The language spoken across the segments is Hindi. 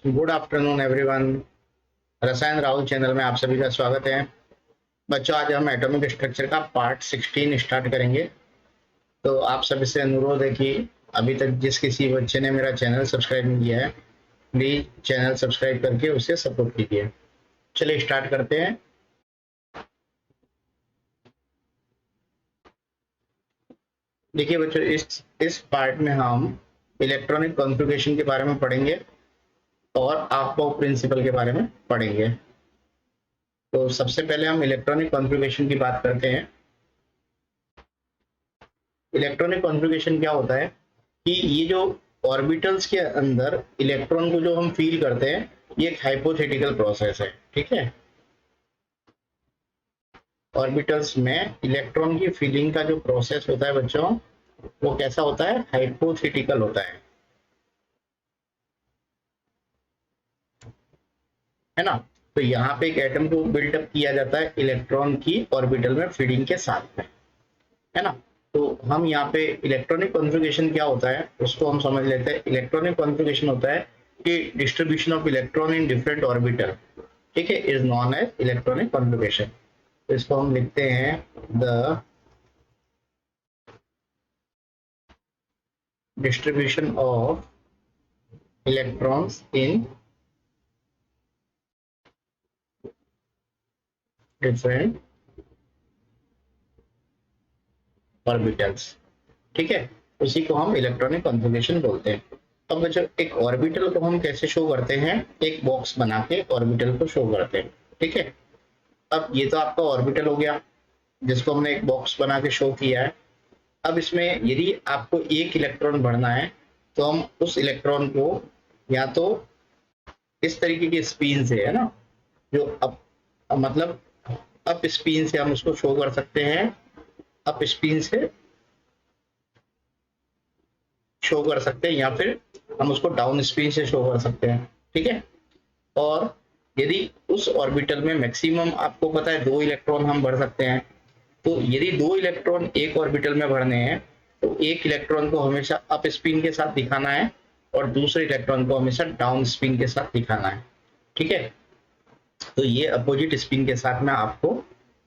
Good afternoon everyone. रसायन राहुल चैनल में आप सभी का स्वागत है। बच्चों, आज हम एटॉमिक स्ट्रक्चर का पार्ट 16 स्टार्ट करेंगे। तो आप सभी से अनुरोध है कि अभी तक जिस किसी बच्चे ने मेरा चैनल सब्सक्राइब नहीं किया है, प्लीज चैनल सब्सक्राइब करके उसे सपोर्ट कीजिए। चलिए स्टार्ट करते हैं। देखिए बच्चों, इस पार्ट में हम इलेक्ट्रॉनिक कॉन्फ़िगरेशन के बारे में पढ़ेंगे और आपको प्रिंसिपल के बारे में पढ़ेंगे। तो सबसे पहले हम इलेक्ट्रॉनिक कॉन्फ़िगरेशन की बात करते हैं। इलेक्ट्रॉनिक कॉन्फ़िगरेशन क्या होता है कि ये जो ऑर्बिटल्स के अंदर इलेक्ट्रॉन को जो हम फील करते हैं, ये एक हाइपोथेटिकल प्रोसेस है। ठीक है, ऑर्बिटल्स में इलेक्ट्रॉन की फीलिंग का जो प्रोसेस होता है बच्चों, वो कैसा होता है? हाइपोथेटिकल होता है ना। तो यहाँ पे एक एटम को बिल्डअप किया जाता है इलेक्ट्रॉन की ऑर्बिटल में फीडिंग के साथ में, है ना। तो हम यहाँ पे इलेक्ट्रॉनिक कॉन्फ़िगरेशन क्या होता है उसको हम समझ लेते हैं। इलेक्ट्रॉनिक कॉन्फ़िगरेशन होता है कि distribution of electron in different orbital, ठीक है, is known as electronic configuration. तो इसको हम लिखते हैं the distribution of electrons in different orbitals, ठीक है। उसी को हम इलेक्ट्रॉनिक कॉन्फ़िगरेशन बोलते हैं। अब बच्चों, एक ऑर्बिटल को हम कैसे शो करते हैं? एक बॉक्स बना के ऑर्बिटल को शो करते हैं, ठीक है। अब ये तो आपका ऑर्बिटल हो गया जिसको हमने एक बॉक्स बना के शो किया है। अब इसमें यदि आपको एक इलेक्ट्रॉन भरना है तो हम उस इलेक्ट्रॉन को या तो इस तरीके की स्पिन से, है ना, जो अब मतलब अप स्पिन से हम उसको शो कर सकते हैं, अप स्पिन से शो कर सकते हैं, या फिर हम उसको डाउन स्पिन से शो कर सकते हैं, ठीक है। और यदि उस ऑर्बिटल में मैक्सिमम आपको पता है 2 इलेक्ट्रॉन हम भर सकते हैं, तो यदि 2 इलेक्ट्रॉन एक ऑर्बिटल में भरने हैं तो एक इलेक्ट्रॉन को हमेशा अप स्पिन के साथ दिखाना है और दूसरे इलेक्ट्रॉन को हमेशा डाउन स्पिन के साथ दिखाना है, ठीक है। तो ये अपोजिट स्पिन के साथ में आपको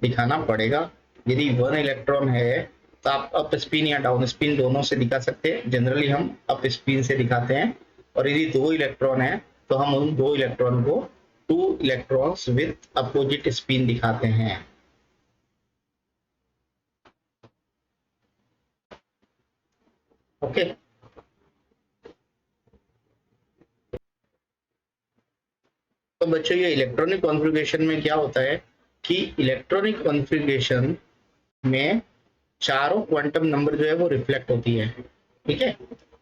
दिखाना पड़ेगा। यदि 1 इलेक्ट्रॉन है तो आप अप स्पिन या डाउन स्पिन दोनों से दिखा सकते हैं। जनरली हम अप स्पिन से दिखाते हैं। और यदि 2 इलेक्ट्रॉन है तो हम उन 2 इलेक्ट्रॉन को 2 इलेक्ट्रॉन्स विथ अपोजिट स्पिन दिखाते हैं। ओके, तो बच्चों ये इलेक्ट्रॉनिक कॉन्फ़िगरेशन में क्या होता है कि इलेक्ट्रॉनिक कॉन्फ़िगरेशन में चारों क्वांटम नंबर जो है वो रिफ्लेक्ट होती है, ठीक है।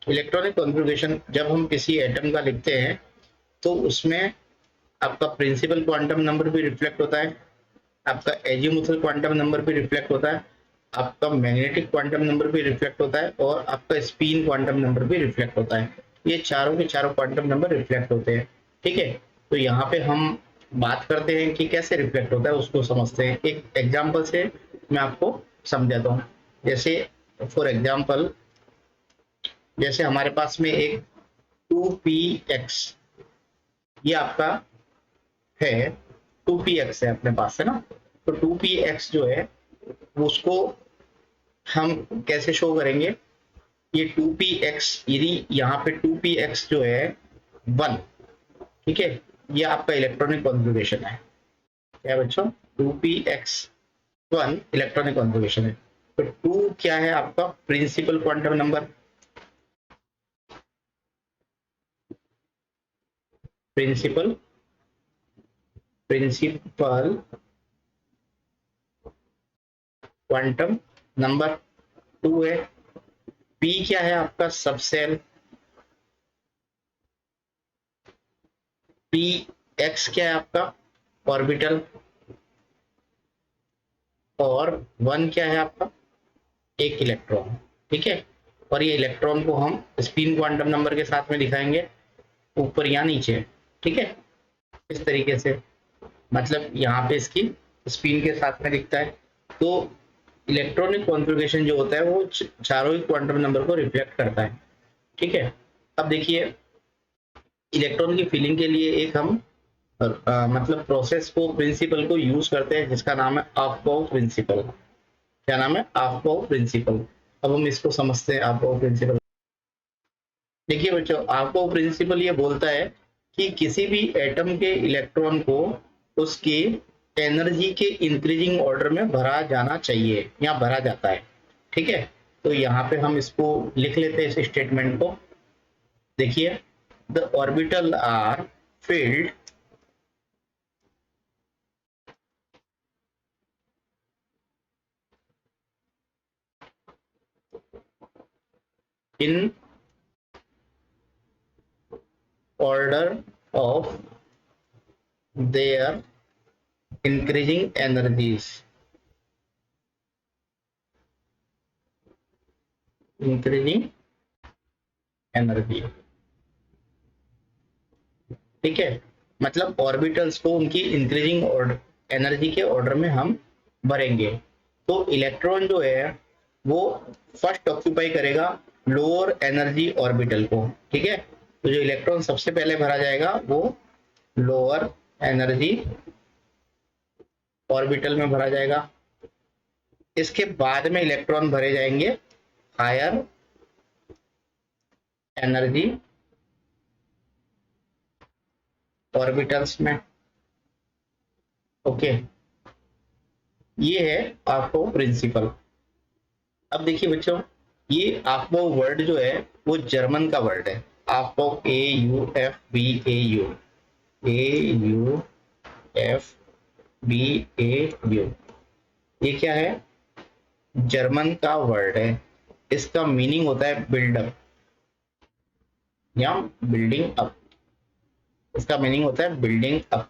इलेक्ट्रॉनिक कॉन्फ़िगरेशन जब हम किसी एटम का लिखते हैं तो उसमें आपका प्रिंसिपल क्वांटम नंबर भी रिफ्लेक्ट होता है, आपका एजीमुथल क्वांटम नंबर भी रिफ्लेक्ट होता है, आपका मैग्नेटिक क्वांटम नंबर भी रिफ्लेक्ट होता है और आपका स्पिन क्वांटम नंबर भी रिफ्लेक्ट होता है। ये चारों के चारों क्वांटम नंबर रिफ्लेक्ट होते हैं, ठीक है। तो यहाँ पे हम बात करते हैं कि कैसे रिफ्लेक्ट होता है, उसको समझते हैं। एक एग्जाम्पल से मैं आपको समझाता हूँ। जैसे फॉर एग्जाम्पल, जैसे हमारे पास में एक 2px, ये आपका है 2px है अपने पास, है ना। तो 2px जो है उसको हम कैसे शो करेंगे? ये 2px, यदि यहाँ पे 2px जो है 1, ठीक है, ये आपका इलेक्ट्रॉनिक कॉन्फ़िगरेशन है। क्या है बच्चों? 2px1 इलेक्ट्रॉनिक कॉन्फ़िगरेशन है। तो 2 क्या है? आपका principal quantum number, principal principal quantum number 2 है। पी क्या है? आपका सबसेल। पी एक्स क्या है? आपका ऑर्बिटल। और 1 क्या है? आपका एक इलेक्ट्रॉन, ठीक है। और ये इलेक्ट्रॉन को हम स्पिन क्वांटम नंबर के साथ में दिखाएंगे, ऊपर या नीचे, ठीक है, इस तरीके से। मतलब यहाँ पे इसकी स्पिन के साथ में दिखता है। तो इलेक्ट्रॉनिक कॉन्फ़िगरेशन जो होता है वो चारों ही क्वांटम नंबर को रिफ्लेक्ट करता है, ठीक है। अब देखिए, इलेक्ट्रॉन की फिलिंग के लिए एक हम मतलब प्रोसेस को, प्रिंसिपल को यूज करते हैं जिसका नाम है अफबाउ प्रिंसिपल। क्या नाम है? Aufbau principal. अब हम इसको समझते हैं अफबाउ प्रिंसिपल। देखिए बच्चों, अफबाउ प्रिंसिपल ये बोलता है कि किसी भी एटम के इलेक्ट्रॉन को उसकी एनर्जी के इंक्रीजिंग ऑर्डर में भरा जाना चाहिए या भरा जाता है। ठीक है, तो यहाँ पे हम इसको लिख लेते हैं, इस स्टेटमेंट को। देखिए, the orbital are filled in order of their increasing energies, increasing energy। ठीक है, मतलब ऑर्बिटल्स को उनकी इंक्रीजिंग ऑर्डर, एनर्जी के ऑर्डर में हम भरेंगे। तो इलेक्ट्रॉन जो है वो फर्स्ट ऑक्यूपाई करेगा लोअर एनर्जी ऑर्बिटल को। ठीक है, तो जो इलेक्ट्रॉन सबसे पहले भरा जाएगा वो लोअर एनर्जी ऑर्बिटल में भरा जाएगा। इसके बाद में इलेक्ट्रॉन भरे जाएंगे हायर एनर्जी ऑर्बिटल्स में। ओके, ये है आपको प्रिंसिपल। अब देखिए बच्चों, ये आपको वर्ड जो है वो जर्मन का वर्ड है। आपको AUFBAU, AUFBAU, ये क्या है? जर्मन का वर्ड है। इसका मीनिंग होता है बिल्डअप या बिल्डिंग अप। इसका मीनिंग होता है बिल्डिंग अप।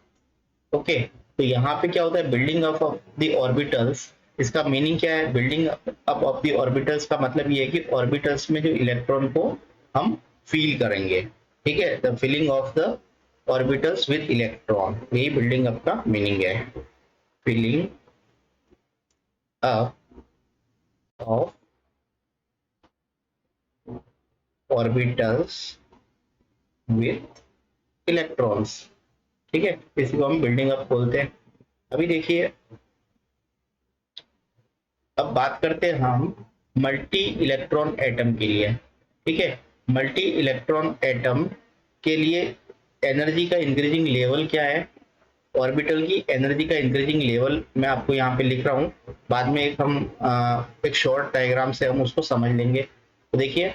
ओके, तो यहाँ पे क्या होता है? Building up of the orbitals. इसका मीनिंग क्या है? Building up of the orbitals का मतलब ये है कि ऑर्बिटल्स में जो इलेक्ट्रॉन को हम फील करेंगे। ठीक है, the filling of the orbitals with electron, यही बिल्डिंग अप का मीनिंग है। Filling up of orbitals with electrons. ठीक है, इसी को हम बिल्डिंग अप बोलते हैं। अभी देखिए, अब बात करते हैं हम मल्टी इलेक्ट्रॉन एटम के लिए। ठीक है, मल्टी इलेक्ट्रॉन एटम के लिए एनर्जी का इंक्रीजिंग लेवल क्या है? ऑर्बिटल की एनर्जी का इंक्रीजिंग लेवल मैं आपको यहाँ पे लिख रहा हूँ, बाद में एक हम एक शॉर्ट डायग्राम से हम उसको समझ लेंगे। तो देखिए,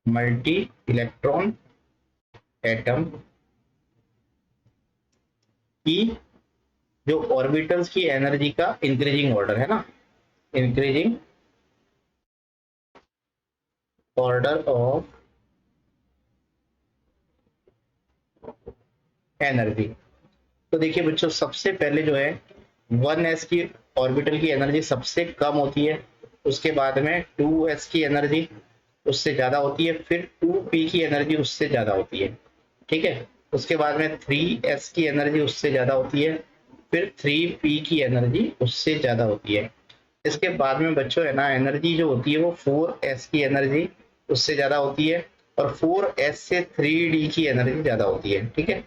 मल्टी इलेक्ट्रॉन एटम की जो ऑर्बिटल्स की एनर्जी का इंक्रीजिंग ऑर्डर है ना, इंक्रीजिंग ऑर्डर ऑफ एनर्जी। तो देखिए बच्चों, सबसे पहले जो है 1s की ऑर्बिटल की एनर्जी सबसे कम होती है, उसके बाद में 2s की एनर्जी उससे ज्यादा होती है, फिर 2p की एनर्जी उससे ज्यादा होती है। ठीक है, उसके बाद में 3s की एनर्जी उससे ज्यादा होती है, फिर 3p की एनर्जी उससे ज्यादा होती है। इसके बाद में बच्चों है ना, एनर्जी जो होती है वो 4s की एनर्जी उससे ज्यादा होती है, और 4s से 3d की एनर्जी ज्यादा होती है। ठीक है,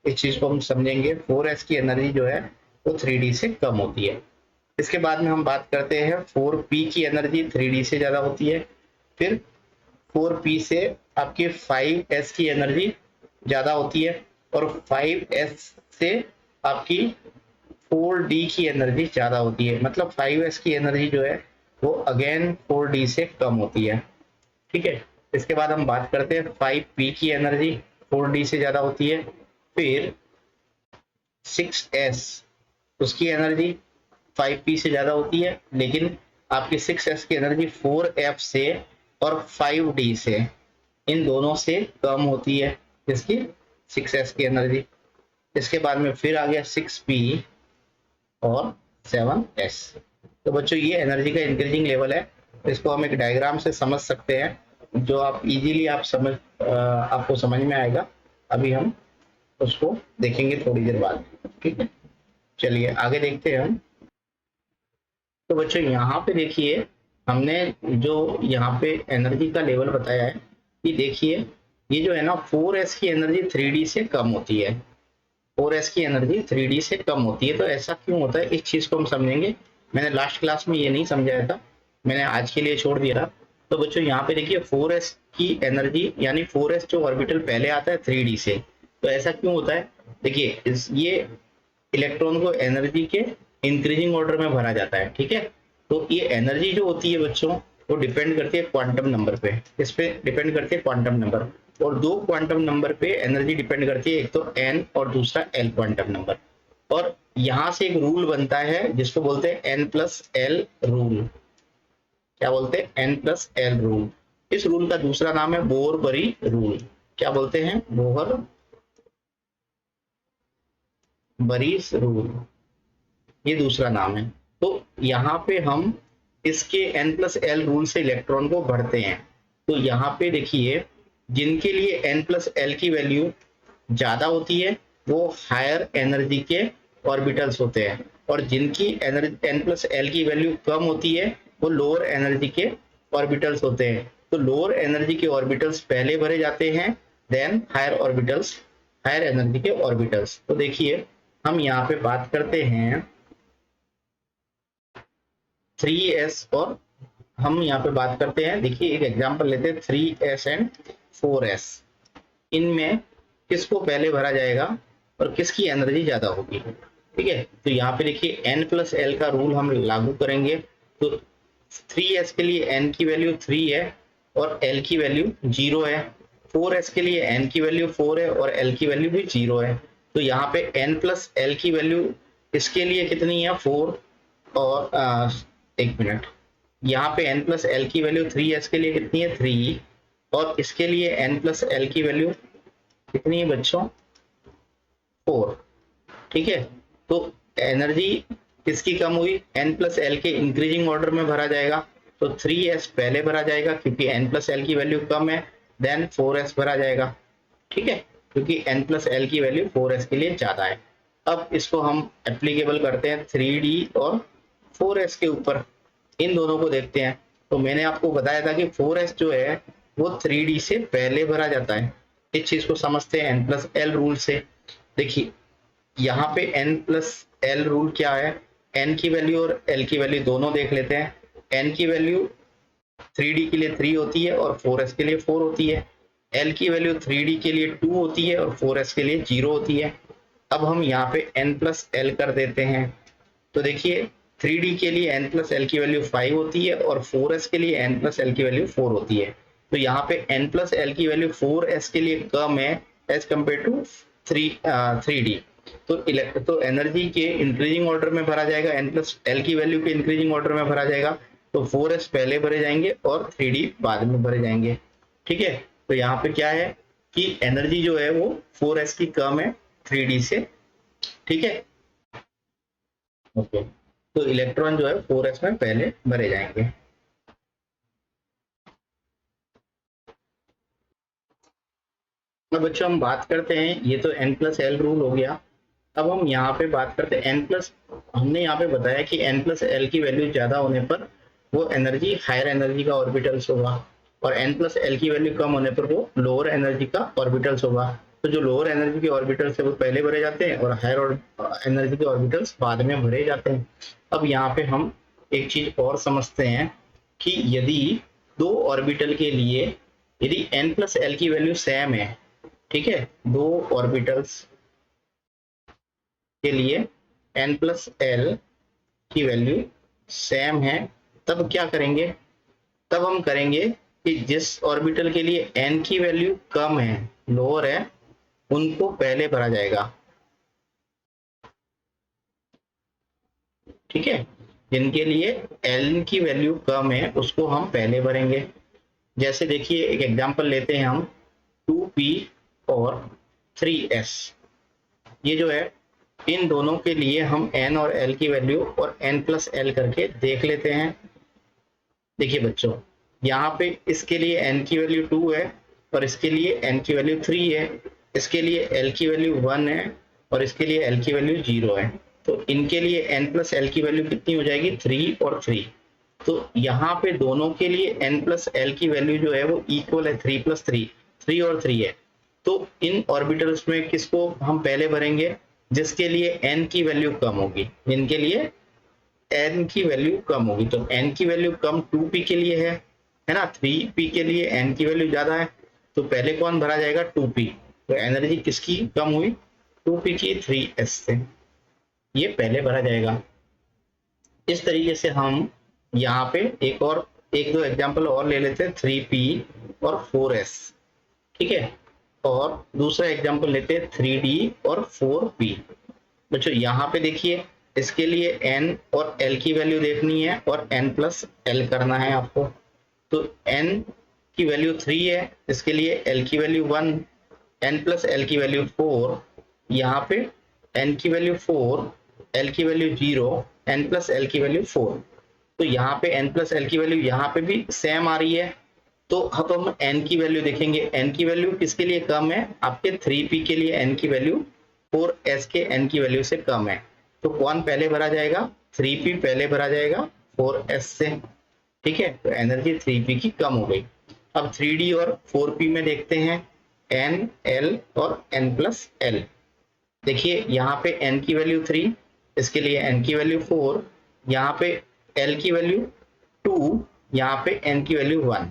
इस चीज को हम समझेंगे। 4s की एनर्जी जो है वो 3d से कम होती है। इसके बाद में हम बात करते हैं 4p की एनर्जी 3d से ज्यादा होती है, फिर 4p से आपके 5s की एनर्जी ज्यादा होती है, और 5s से आपकी 4d की एनर्जी ज्यादा होती है। मतलब 5s की एनर्जी जो है वो अगेन 4d से कम होती है। ठीक है, इसके बाद हम बात करते हैं 5p की एनर्जी 4d से ज्यादा होती है, फिर 6s, उसकी एनर्जी 5p से ज्यादा होती है, लेकिन आपकी 6s की एनर्जी 4f से और 5d से, इन दोनों से कम होती है इसकी 6s की एनर्जी। इसके बाद में फिर आ गया 6p और 7s। तो बच्चों, ये एनर्जी का इंक्रीजिंग लेवल है। इसको हम एक डायग्राम से समझ सकते हैं, जो आप इजीली आपको समझ में आएगा। अभी हम उसको देखेंगे थोड़ी देर बाद। ठीक है, चलिए आगे देखते हैं हम। तो बच्चों, यहाँ पे देखिए, हमने जो यहाँ पे एनर्जी का लेवल बताया है, कि देखिए ये जो है ना 4s की एनर्जी 3d से कम होती है, 4s की एनर्जी 3d से कम होती है। तो ऐसा क्यों होता है, इस चीज को हम समझेंगे। मैंने लास्ट क्लास में ये नहीं समझाया था, मैंने आज के लिए छोड़ दिया। तो बच्चों यहाँ पे देखिए 4s की एनर्जी यानी 4s जो ऑर्बिटल पहले आता है 3d से, तो ऐसा क्यों होता है, देखिए ये इलेक्ट्रॉन को एनर्जी के इंक्रीजिंग ऑर्डर में भरा जाता है, ठीक है। तो ये एनर्जी जो होती है बच्चों, वो डिपेंड करती है क्वांटम नंबर पे। इस पे डिपेंड करती है क्वांटम नंबर, और दो क्वांटम नंबर पे एनर्जी डिपेंड करती है, एक तो n और दूसरा l क्वांटम नंबर। और यहां से एक रूल बनता है जिसको बोलते हैं n+l रूल। क्या बोलते हैं, n+l रूल। इस रूल का दूसरा नाम है बोर-बरी रूल। क्या बोलते हैं, बोर-बरीज रूल, ये दूसरा नाम है। तो यहाँ पे हम इसके n+l रूल से इलेक्ट्रॉन को बढ़ते हैं। तो यहाँ पे देखिए जिनके लिए n+l की वैल्यू ज्यादा होती है वो हायर एनर्जी के ऑर्बिटल्स होते हैं, और जिनकी n+l की वैल्यू कम होती है वो लोअर एनर्जी के ऑर्बिटल्स होते हैं। तो लोअर एनर्जी के ऑर्बिटल्स पहले भरे जाते हैं, देन हायर एनर्जी के ऑर्बिटल्स। तो देखिए हम यहाँ पे बात करते हैं 3s, और हम यहाँ पे बात करते हैं, देखिए एक एग्जांपल लेते हैं 3s एंड 4s। इनमें किसको पहले भरा जाएगा और किसकी एनर्जी ज्यादा होगी, ठीक है। तो यहाँ पे देखिए n+l का रूल हम लागू करेंगे। तो 3s के लिए n की वैल्यू 3 है और l की वैल्यू 0 है। 4s के लिए n की वैल्यू 4 है और l की वैल्यू भी 0 है। तो यहाँ पे n+l की वैल्यू इसके लिए कितनी है, 4, और एक मिनट, यहाँ पे n+l की वैल्यू 3s के लिए कितनी है, 3, और इसके लिए n+l की वैल्यू कितनी है बच्चों, 4, ठीक है। तो एनर्जी किसकी कम हुई, n+l के इंक्रीजिंग ऑर्डर में भरा जाएगा। तो 3s पहले भरा जाएगा क्योंकि n+l की वैल्यू कम है, देन 4s भरा जाएगा, ठीक है, क्योंकि n+l की वैल्यू 4s के लिए ज्यादा है। अब इसको हम एप्लीकेबल करते हैं 3d और 4s के ऊपर, इन दोनों को देखते हैं। तो मैंने आपको बताया था कि 4s जो है वो 3d से पहले भरा जाता है। इस चीज को समझते हैं n+l रूल से। देखिए यहाँ पे n+l रूल क्या है, n की वैल्यू और l की वैल्यू दोनों देख लेते हैं। n की वैल्यू 3d के लिए 3 होती है और 4s के लिए 4 होती है। l की वैल्यू 3d के लिए 2 होती है और 4s के लिए 0 होती है। अब हम यहाँ पे n+l कर देते हैं। तो देखिए 3d के लिए n+l की वैल्यू 5 होती है और 4s के लिए n+l की वैल्यू 4 होती है। तो यहाँ पे n+l की वैल्यू 4s के लिए कम है एज कम्पेयर टू 3d। तो एनर्जी के इंक्रीजिंग ऑर्डर में भरा जाएगा, n+l की वैल्यू के इंक्रीजिंग ऑर्डर में भरा जाएगा। तो 4s पहले भरे जाएंगे और 3d बाद में भरे जाएंगे, ठीक है। तो यहाँ पे क्या है कि एनर्जी जो है वो 4s की कम है 3d से, ठीक है, ओके। तो इलेक्ट्रॉन जो है 4s में पहले भरे जाएंगे। अब बच्चों हम बात करते हैं, ये तो n+l रूल हो गया। अब हम यहाँ पे बात करते हैं हमने यहाँ पे बताया कि n+l की वैल्यू ज्यादा होने पर वो एनर्जी हायर एनर्जी का ऑर्बिटल्स होगा, और n+l की वैल्यू कम होने पर वो लोअर एनर्जी का ऑर्बिटल्स होगा। तो जो लोअर एनर्जी के ऑर्बिटल्स है वो पहले भरे जाते हैं और हायर एनर्जी के ऑर्बिटल्स बाद में भरे जाते हैं। अब यहाँ पे हम एक चीज और समझते हैं कि यदि दो ऑर्बिटल के लिए यदि n+l की वैल्यू सेम है, ठीक है, दो ऑर्बिटल्स के लिए n+l की वैल्यू सेम है, तब क्या करेंगे, तब हम करेंगे कि जिस ऑर्बिटल के लिए n की वैल्यू कम है, लोअर है, उनको पहले भरा जाएगा, ठीक है। जिनके लिए n की वैल्यू कम है उसको हम पहले भरेंगे। जैसे देखिए एक एग्जांपल लेते हैं हम 2p और 3s। ये जो है इन दोनों के लिए हम n और l की वैल्यू और n+l करके देख लेते हैं। देखिए बच्चों यहाँ पे इसके लिए n की वैल्यू 2 है और इसके लिए n की वैल्यू 3 है, इसके लिए l की वैल्यू 1 है और इसके लिए l की वैल्यू 0 है। तो इनके लिए n+l की वैल्यू कितनी हो जाएगी, 3 और 3। तो यहाँ पे दोनों के लिए n+l की वैल्यू जो है वो इक्वल है 3 + 3। 3 और 3 है। तो इन ऑर्बिटल्स में किसको हम पहले भरेंगे? जिसके लिए n की वैल्यू कम होगी, जिनके लिए n की वैल्यू कम होगी। तो n की वैल्यू कम 2p के लिए है ना, 3p के लिए n की वैल्यू ज्यादा है, तो पहले कौन भरा जाएगा? 2p। तो एनर्जी किसकी कम हुई? 2p की 3s से, ये पहले भरा जाएगा। इस तरीके से हम यहाँ पे एक दो एग्जांपल और ले लेते हैं, 3p और 4s, ठीक है। और दूसरा एग्जांपल लेते हैं 3d और 4p। बच्चों यहाँ पे देखिए, इसके लिए n और l की वैल्यू देखनी है और n प्लस l करना है आपको। तो n की वैल्यू 3 है, इसके लिए l की वैल्यू 1, n प्लस l की वैल्यू 4, यहाँ पे n की वैल्यू 4, l की वैल्यू 0, n प्लस l की वैल्यू 4। तो यहाँ पे n प्लस l की वैल्यू यहाँ पे भी सेम आ रही है। तो अब हम n की वैल्यू देखेंगे, n की वैल्यू किसके लिए कम है? आपके 3p के लिए n की वैल्यू 4s के n की वैल्यू से कम है। तो कौन पहले भरा जाएगा? 3p पहले भरा जाएगा 4s से, ठीक है। तो एनर्जी 3p की कम हो गई। अब 3d और 4p में देखते हैं, n, l और n प्लस l। देखिए यहाँ पे n की वैल्यू 3, इसके लिए n की वैल्यू 4, यहाँ पे l की वैल्यू 2, यहाँ पे n की वैल्यू 1,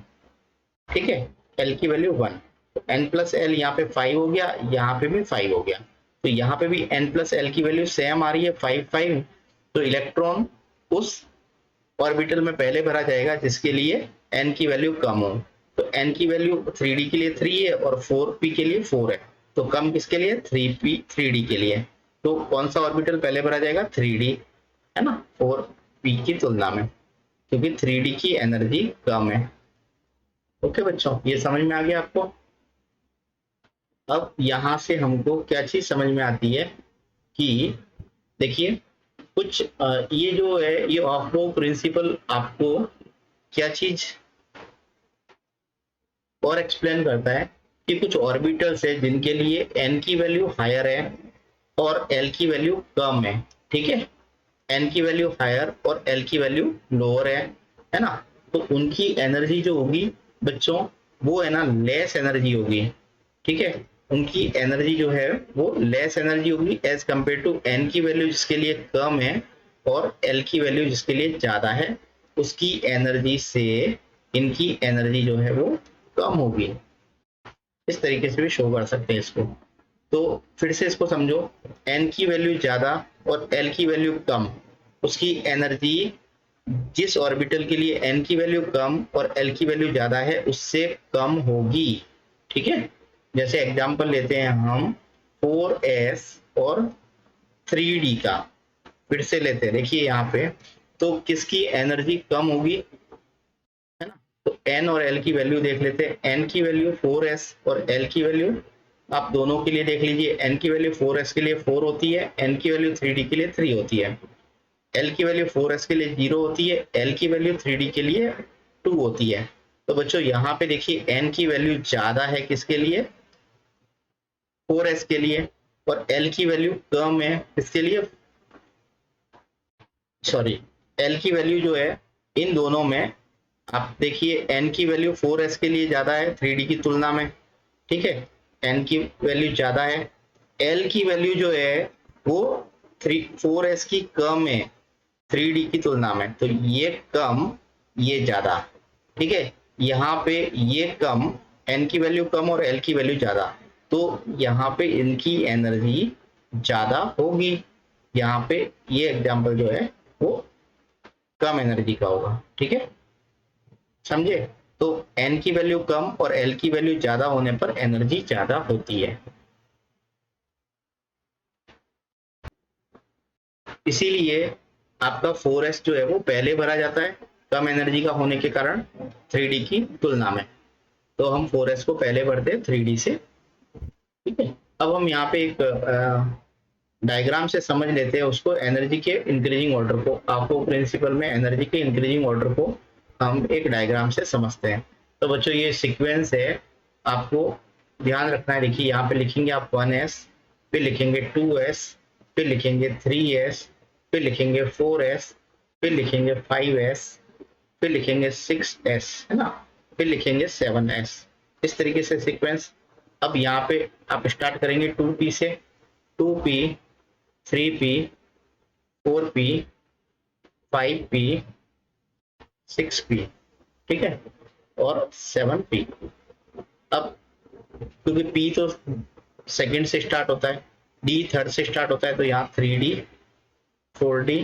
ठीक है। l की वैल्यू 1, तो n प्लस l यहाँ पे 5 हो गया, यहाँ पे भी 5 हो गया। तो यहाँ पे भी n प्लस l की वैल्यू सेम आ रही है, 5 5। तो इलेक्ट्रॉन उस ऑर्बिटल में पहले भरा जाएगा जिसके लिए n की वैल्यू कम हो। तो n की वैल्यू 3d के लिए 3 है और 4p के लिए 4 है। तो कम किसके लिए? 3p 3d के लिए। तो कौन सा ऑर्बिटल पहले भरा जाएगा? 3d, है ना, 4p की तुलना में, क्योंकि 3d की एनर्जी कम है। ओके बच्चों, ये समझ में आ गया आपको? अब यहां से हमको क्या चीज समझ में आती है कि देखिए कुछ ये जो है ये ऑफ्लो प्रिंसिपल आपको क्या चीज और एक्सप्लेन करता है कि कुछ ऑर्बिटल्स है जिनके लिए n की वैल्यू हायर है और l की वैल्यू कम है, ठीक है। n की वैल्यू हायर और l की वैल्यू लोअर है ना। तो उनकी एनर्जी जो होगी बच्चों, वो है ना लेस एनर्जी होगी, ठीक है। उनकी एनर्जी जो है वो लेस एनर्जी होगी एज कंपेयर टू n की वैल्यू जिसके लिए कम है और l की वैल्यू जिसके लिए ज्यादा है, उसकी एनर्जी से इनकी एनर्जी जो है वो कम होगी। इस तरीके से भी शो कर सकते हैं इसको। तो फिर से इसको समझो, n की वैल्यू ज्यादा और l की वैल्यू कम, उसकी एनर्जी जिस ऑर्बिटल के लिए n की वैल्यू कम और l की वैल्यू ज्यादा है उससे कम होगी, ठीक है। जैसे एग्जांपल लेते हैं हम 4s और 3d का, फिर से लेते हैं। देखिए यहाँ पे तो किसकी एनर्जी कम होगी, है ना। तो n और l की वैल्यू देख लेते हैं। n की वैल्यू 4s और l की वैल्यू आप दोनों के लिए देख लीजिए। n की वैल्यू 4s के लिए 4 होती है, n की वैल्यू 3d के लिए 3 होती है। l की वैल्यू 4s के लिए 0 होती है, l की वैल्यू 3d के लिए 2 होती है। तो बच्चों यहाँ पे देखिए n की वैल्यू ज्यादा है किसके लिए? 4s के लिए। और l की वैल्यू कम है किसके लिए? सॉरी, l की वैल्यू जो है इन दोनों में आप देखिए n की वैल्यू 4s के लिए ज्यादा है 3d की तुलना में, ठीक है। n की वैल्यू ज्यादा है, l की वैल्यू जो है वो 4s की कम है 3d की तुलना में। तो ये कम, ये ज्यादा, ठीक है। यहाँ पे ये कम, n की वैल्यू कम और l की वैल्यू ज्यादा, तो यहाँ पे इनकी एनर्जी ज्यादा होगी। यहाँ पे ये एग्जांपल जो है वो कम एनर्जी का होगा, ठीक है, समझे। तो n की वैल्यू कम और l की वैल्यू ज्यादा होने पर एनर्जी ज्यादा होती है। इसीलिए आपका 4s जो है वो पहले भरा जाता है कम एनर्जी का होने के कारण 3d की तुलना में। तो हम 4s को पहले भरते हैं 3d से, ठीक है। अब हम यहाँ पे एक डायग्राम से समझ लेते हैं उसको, एनर्जी के इंक्रीजिंग ऑर्डर को। आपको प्रिंसिपल में एनर्जी के इंक्रीजिंग ऑर्डर को हम एक डायग्राम से समझते हैं। तो बच्चों ये सीक्वेंस है, आपको ध्यान रखना है। देखिए यहाँ पे लिखेंगे आप 1s, फिर लिखेंगे 2s, फिर लिखेंगे 3s, फिर लिखेंगे 4s, फिर लिखेंगे 5s, फिर लिखेंगे 6s, है ना, फिर लिखेंगे 7s। इस तरीके से सीक्वेंस। अब यहाँ पे आप स्टार्ट करेंगे 2p से, 2p, 3p, 4p, 5p, 6p, ठीक है, और 7p। अब क्योंकि p तो सेकंड से स्टार्ट होता है, d थर्ड से स्टार्ट होता है, तो यहाँ 3d, 4d,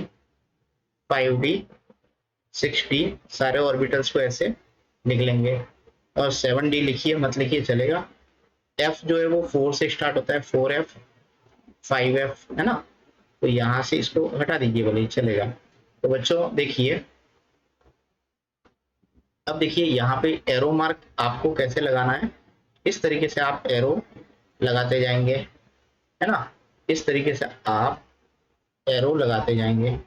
5d, 6d सारे ऑर्बिटल्स को ऐसे लिख लेंगे। और 7d लिखिए मत लिखिए चलेगा। f जो है वो 4 से स्टार्ट होता है, 4f, 5f, है ना, तो यहाँ से इसको हटा दीजिए बोले चलेगा। तो बच्चों देखिए, अब देखिए यहाँ पे एरो मार्क आपको कैसे लगाना है, इस तरीके से आप एरो लगाते जाएंगे, है ना, इस तरीके से आप एरो लगाते जाएंगे।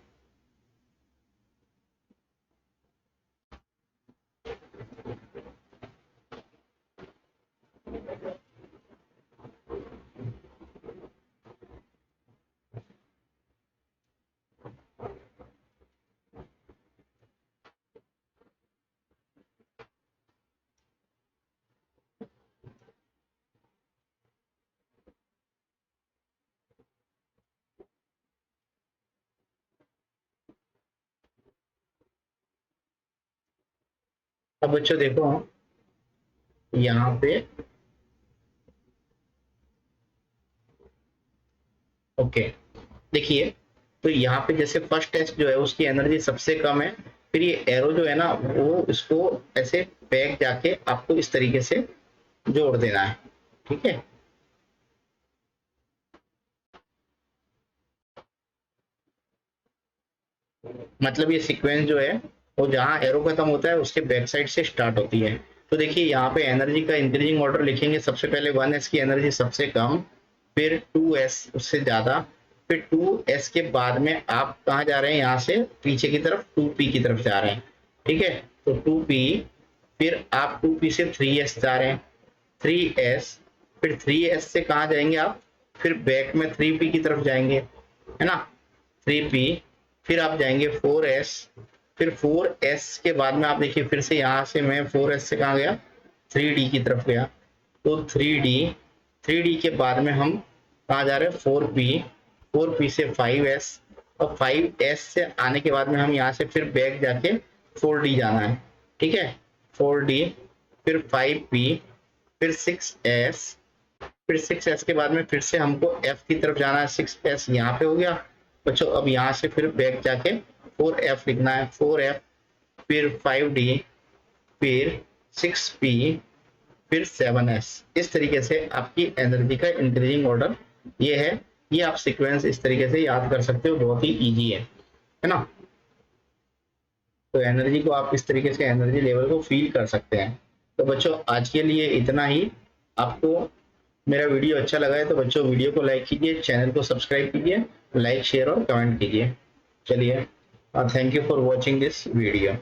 अब बच्चों देखो यहाँ पे, ओके, देखिए तो यहाँ पे जैसे फर्स्ट टेस्ट जो है उसकी एनर्जी सबसे कम है, फिर ये एरो जो है ना वो इसको ऐसे बैक जाके आपको इस तरीके से जोड़ देना है, ठीक है। मतलब ये सीक्वेंस जो है वो जहाँ एरो खत्म होता है उसके बैक साइड से स्टार्ट होती है। तो देखिए यहाँ पे एनर्जी का इंक्रीजिंग ऑर्डर लिखेंगे, सबसे पहले 1s की एनर्जी सबसे कम, फिर 2s उससे ज्यादा, फिर 2s के बाद में आप कहाँ जा रहे हैं, यहाँ से पीछे की तरफ 2p की तरफ जा रहे हैं, ठीक है। तो 2p, फिर आप 2p से 3s जा रहे हैं, 3s, फिर 3s से कहाँ जाएंगे आप, फिर बैक में 3p की तरफ जाएंगे, है ना, 3p, फिर आप जाएंगे 4s, फिर 4s के बाद में आप देखिए फिर से यहाँ से मैं 4s से कहाँ गया, 3d की तरफ गया, तो 3d, 3d के बाद में हम कहाँ जा रहे हैं, 4p, 4p से 5s, और 5s से आने के बाद में हम यहाँ से फिर बैक जाके 4d जाना है, ठीक है, 4d, फिर 5p, फिर 6s, फिर 6s के बाद में फिर से हमको f की तरफ जाना है, 6s यहाँ पे हो गया बच्चों। अब यहाँ से फिर बैक जाके 4f लिखना है, 4f, फिर 5d, फिर 6p, फिर 7s। इस तरीके से आपकी एनर्जी का इंक्रीजिंग ऑर्डर ये है। ये आप सीक्वेंस इस तरीके से याद कर सकते हो, बहुत ही इजी है ना। तो एनर्जी को आप इस तरीके से एनर्जी लेवल को फील कर सकते हैं। तो बच्चों आज के लिए इतना ही। आपको मेरा वीडियो अच्छा लगा है तो बच्चों वीडियो को लाइक कीजिए, चैनल को सब्सक्राइब कीजिए, लाइक शेयर और कमेंट कीजिए। चलिए, thank you for watching this video.